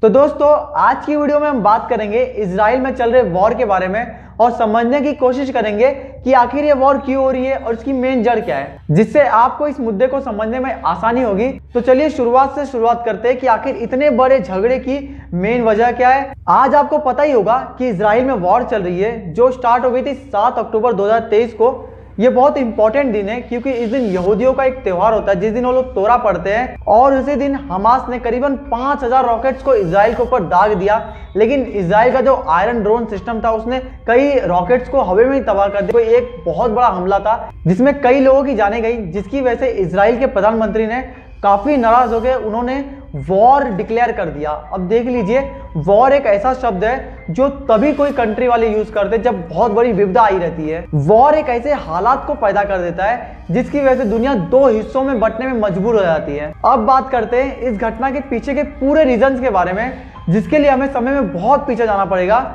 तो दोस्तों आज की वीडियो में हम बात करेंगे इजराइल में चल रहे वॉर के बारे में और समझने की कोशिश करेंगे कि आखिर ये वॉर क्यों हो रही है और इसकी मेन जड़ क्या है, जिससे आपको इस मुद्दे को समझने में आसानी होगी। तो चलिए शुरुआत से शुरुआत करते हैं कि आखिर इतने बड़े झगड़े की मेन वजह क्या है। आज आपको पता ही होगा कि इजराइल में वॉर चल रही है जो स्टार्ट हो गई थी 7 अक्टूबर 2023 को। ये बहुत इंपॉर्टेंट दिन है क्योंकि इस दिन यहूदियों का एक त्योहार होता है जिस दिन वो लोग तोरा पढ़ते हैं और उसी दिन हमास ने करीबन 5000 रॉकेट्स को इजराइल के ऊपर दाग दिया। लेकिन इजराइल का जो आयरन ड्रोन सिस्टम था उसने कई रॉकेट्स को हवा में ही तबाह कर दिया। एक बहुत बड़ा हमला था जिसमें कई लोगों की जानें गई, जिसकी वजह से इजराइल के प्रधानमंत्री ने काफी नाराज हो गए, उन्होंने वॉर डिक्लेयर कर दिया। अब देख लीजिए, वॉर एक ऐसा शब्द है जो तभी कोई कंट्री वाले यूज करते हैं जब बहुत बड़ी विपदा आई रहती है। वॉर एक ऐसे हालात को पैदा कर देता है जिसकी वजह से दुनिया दो हिस्सों में बंटने में मजबूर हो जाती है। अब बात करते हैं इस घटना के पीछे के पूरे रीजंस के बारे में, जिसके लिए हमें समय में बहुत पीछे जाना पड़ेगा।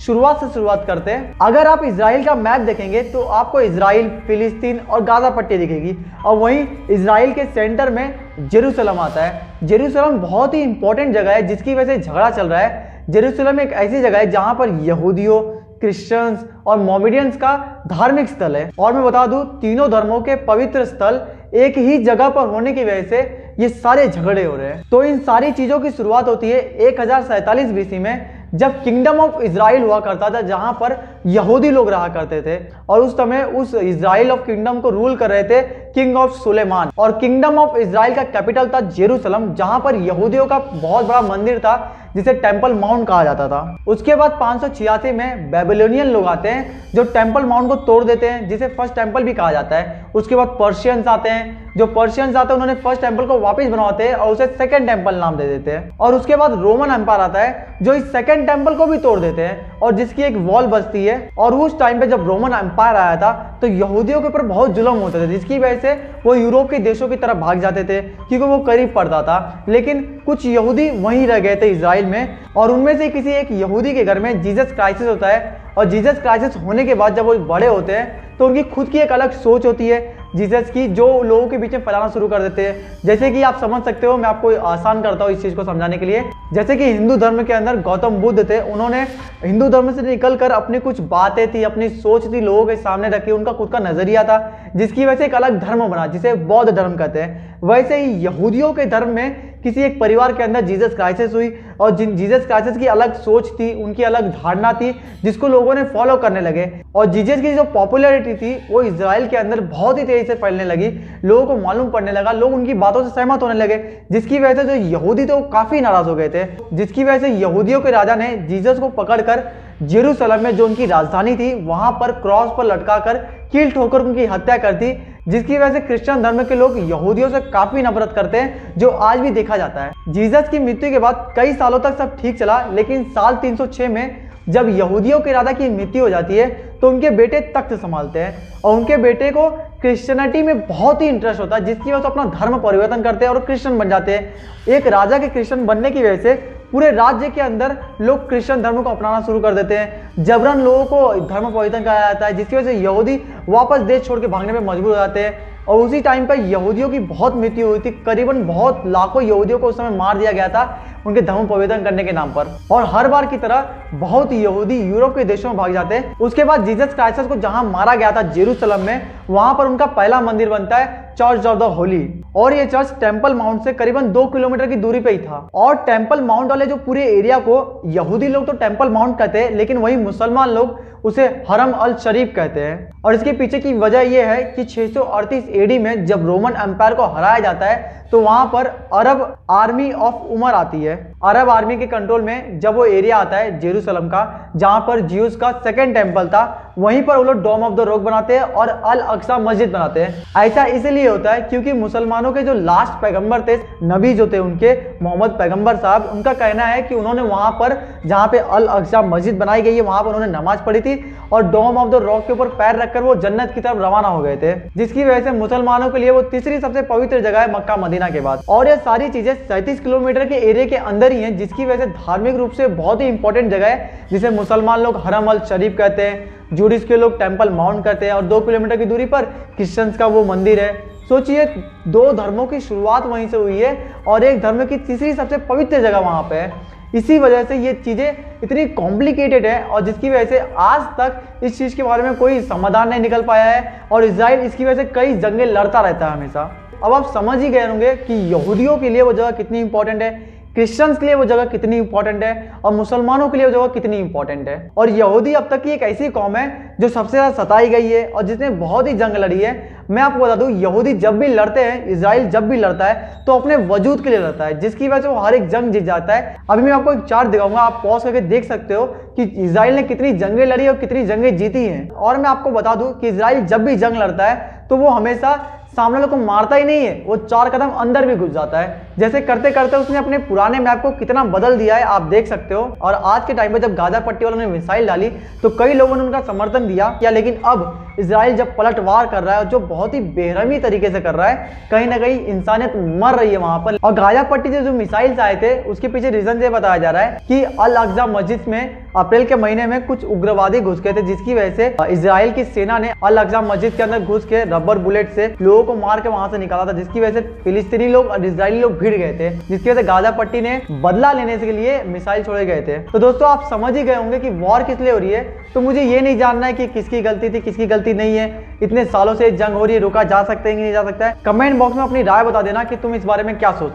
शुरुआत से शुरुआत करते हैं। अगर आप इजराइल का मैप देखेंगे तो आपको इजराइल, फिलिस्तीन और गाजा पट्टी दिखेगी और वहीं इजराइल के सेंटर में जेरूसलम आता है। जेरूसलम बहुत ही इंपॉर्टेंट जगह है जिसकी वजह से झगड़ा चल रहा है। जेरूसलम एक ऐसी जगह है जहां पर यहूदियों, क्रिश्चियंस और मोमेडियंस का धार्मिक स्थल है। और मैं बता दूं, तीनों धर्मों के पवित्र स्थल एक ही जगह पर होने की वजह से ये सारे झगड़े हो रहे हैं। तो इन सारी चीजों की शुरुआत होती है 1047 बीसी में, जब किंगडम ऑफ इजराइल हुआ करता था जहां पर यहूदी लोग रहा करते थे और उस समय उस इजराइल ऑफ किंगडम को रूल कर रहे थे किंग ऑफ सुलेमान। और किंगडम ऑफ इजराइल का कैपिटल था जेरूसलम, जहां पर यहूदियों का बहुत बड़ा मंदिर था जिसे टेंपल माउंट कहा जाता था। उसके बाद 586 में बेबीलोनियन लोग आते हैं जो टेंपल माउंट को तोड़ देते हैं, जिसे फर्स्ट टेंपल भी कहा जाता है। उसके बाद पर्शियंस आते हैं, जो पर्शियंस आते हैं उन्होंने फर्स्ट टेंपल को वापस बनवाते हैं और उसे सेकंड टेंपल नाम दे देते हैं। और उसके बाद रोमन एम्पायर आता है जो इस सेकंड टेंपल को भी तोड़ देते हैं और जिसकी एक वॉल बचती है। और उस टाइम पे जब रोमन एम्पायर आया था तो यहूदियों के ऊपर बहुत जुल्म होते थे, जिसकी वजह से वो यूरोप के देशों की तरफ भाग जाते थे क्योंकि वो करीब पड़ता था। लेकिन कुछ यहूदी वहीं रह गए थे इजराइल में और उनमें से किसी एक यहूदी के घर में जीसस क्राइसिस होता है। और जीसस क्राइसिस होने के बाद जब वो बड़े होते हैं तो उनकी खुद की एक अलग सोच होती है जीसस की, जो लोगों के बीच में फैलाना शुरू कर देते हैं। जैसे कि आप समझ सकते हो, मैं आपको आसान करता हूँ इस चीज को समझाने के लिए। जैसे कि हिंदू धर्म के अंदर गौतम बुद्ध थे, उन्होंने हिंदू धर्म से निकलकर अपनी कुछ बातें थी, अपनी सोच थी, लोगों के सामने रखी, उनका खुद का नजरिया था, जिसकी वजह से एक अलग धर्म बना जिसे बौद्ध धर्म कहते हैं। वैसे ही यहूदियों के धर्म में किसी एक परिवार के अंदर जीसस क्राइसिस हुई और जीसस क्राइसिस की अलग सोच थी, उनकी अलग धारणा थी जिसको लोगों ने फॉलो करने लगे। और जीसस की जो पॉपुलैरिटी थी वो इजराइल के अंदर बहुत ही तेजी से फैलने लगी, लोगों को मालूम पड़ने लगा, लोग उनकी बातों से सहमत होने लगे, जिसकी वजह से जो यहूदी थे वो काफी नाराज हो गए थे। जिसकी वजह से यहूदियों के राजा ने जीसस को पकड़कर जेरूसलम में जो उनकी राजधानी थी वहां पर क्रॉस पर लटकाकर कील ठोकर उनकी हत्या कर दी, जिसकी वजह से क्रिश्चियन धर्म के लोग यहूदियों से काफी नफरत करते हैं, जो आज भी देखा जाता है। जीसस की मृत्यु के बाद कई सालों तक सब ठीक चला, लेकिन साल 306 में जब यहूदियों के राजा की मृत्यु हो जाती है तो उनके बेटे तख्त संभालते हैं और उनके बेटे को क्रिश्चियनिटी में बहुत ही इंटरेस्ट होता है, जिसकी वजह से अपना धर्म परिवर्तन करते हैं और क्रिश्चियन बन जाते हैं। एक राजा के क्रिश्चियन बनने की वजह से पूरे राज्य के अंदर लोग क्रिश्चियन धर्म को अपनाना शुरू कर देते हैं, जबरन लोगों को धर्म परिवर्तन कराया जाता है, जिसकी वजह से यहूदी वापस देश छोड़ के भागने में मजबूर हो जाते हैं। और उसी टाइम पर यहूदियों की बहुत मृत्यु हुई थी, करीबन बहुत लाखों यहूदियों को उस समय मार दिया गया था उनके धर्म परिवर्तन करने के नाम पर। और हर बार की तरह बहुत यहूदी यूरोप के देशों में भाग जाते हैं। उसके बाद जीसस क्राइस्ट को जहां मारा गया था जेरूसलम में, वहां पर उनका पहला मंदिर बनता है चर्च ऑफ द होली। और ये चर्च टेंपल माउंट से करीबन 2 किलोमीटर की दूरी पे ही था। और टेंपल माउंट वाले जो पूरे एरिया को यहूदी लोग तो टेंपल माउंट कहते हैं, लेकिन वही मुसलमान लोग उसे हरम अल शरीफ कहते हैं। और इसके पीछे की वजह यह है कि 638 एडी में जब रोमन एम्पायर को हराया जाता है तो वहां पर अरब आर्मी ऑफ उमर आती है। अरब आर्मी के कंट्रोल में जब वो एरिया आता है जेरूसलम का, जहां पर ज्यूज का सेकंड टेंपल था, वहीं पर वो लोग डोम ऑफ द रॉक बनाते हैं और अल अक्सा मस्जिद बनाते हैं। ऐसा इसलिए होता है क्योंकि मुसलमानों के जो लास्ट पैगंबर थे, नबी जो थे उनके, मोहम्मद पैगंबर साहब, उनका कहना है कि उन्होंने वहां पर जहां पे अल अक्सा मस्जिद बनाई गई है वहां पर उन्होंने नमाज पढ़ी थी और डोम ऑफ द रॉक के ऊपर पैर रखकर वो जन्नत की तरफ रवाना हो गए थे, जिसकी वजह से मुसलमानों के लिए वो तीसरी सबसे पवित्र जगह है मक्का मदीना के बाद। और ये सारी चीजें 37 किलोमीटर के एरिया के अंदर ही हैं, जिसकी वजह से धार्मिक रूप से बहुत ही इंपॉर्टेंट जगह है, जिसे मुसलमान लोग हरम अल शरीफ कहते हैं, जूडिस के लोग टेंपल माउंट कहते हैं और 2 किलोमीटर की दूरी पर क्रिश्चियंस का वो मंदिर है। सोचिए, 2 धर्मों की शुरुआत वहीं से हुई है और एक धर्म की तीसरी सबसे पवित्र जगह वहां पे है। इसी वजह से ये चीज़ें इतनी कॉम्प्लिकेटेड है और जिसकी वजह से आज तक इस चीज़ के बारे में कोई समाधान नहीं निकल पाया है और इजराइल इसकी वजह से कई जंगें लड़ता रहता है हमेशा। अब आप समझ ही गए होंगे कि यहूदियों के लिए वो जगह कितनी इंपॉर्टेंट है, क्रिश्चियंस के लिए वो जगह कितनी इंपॉर्टेंट है और मुसलमानों के लिए वो जगह कितनी इंपॉर्टेंट है। और यहूदी अब तक की एक ऐसी कौम है जो सबसे ज़्यादा सताई गई है और जिसने बहुत ही जंग लड़ी है। मैं आपको बता दूं, यहूदी जब भी लड़ते हैं, इजराइल जब भी लड़ता है तो अपने वजूद के लिए लड़ता है, जिसकी वजह से वो हर एक जंग जीत जाता है। अभी मैं आपको एक चार्ट दिखाऊंगा, आप पॉज करके देख सकते हो कि इजराइल ने कितनी जंगें लड़ी और कितनी जंगें जीती हैं। और मैं आपको बता दूं कि इजराइल जब भी जंग लड़ता है तो वो हमेशा सामने वालों को मारता ही नहीं है, वो 4 कदम अंदर भी घुस जाता है। जैसे करते करते उसने अपने पुराने मैप को कितना बदल दिया है आप देख सकते हो। और आज के टाइम पे जब गाजा पट्टी वालों ने मिसाइल डाली तो कई लोगों ने उनका समर्थन दिया, लेकिन अब इजराइल जब पलटवार कर रहा है और जो बहुत ही बेरहमी तरीके से कर रहा है, कहीं ना कहीं इंसानियत मर रही है वहां पर। और गाजा पट्टी से जो मिसाइल्स आए थे उसके पीछे रीजन ये बताया जा रहा है कि अल अक्सा मस्जिद में अप्रैल के महीने में कुछ उग्रवादी घुस गए थे, जिसकी वजह से इजराइल की सेना ने अल अक्सा मस्जिद के अंदर घुस के रबर बुलेट से लोगों को मार के वहां से निकाला था, जिसकी वजह से फिलिस्तीनी लोग और इजरायली लोग भिड़ गए थे, जिसकी वजह से गाजा पट्टी ने बदला लेने के लिए मिसाइल छोड़े गए थे। तो दोस्तों आप समझ ही गए होंगे कि वॉर किस लिए हो रही है। तो मुझे ये नहीं जानना है कि किसकी गलती थी किसकी गलती नहीं है, इतने सालों से जंग हो रही है, रुका जा सकता है कि नहीं जा सकता है। कमेंट बॉक्स में अपनी राय बता देना कि तुम इस बारे में क्या सोचते हो।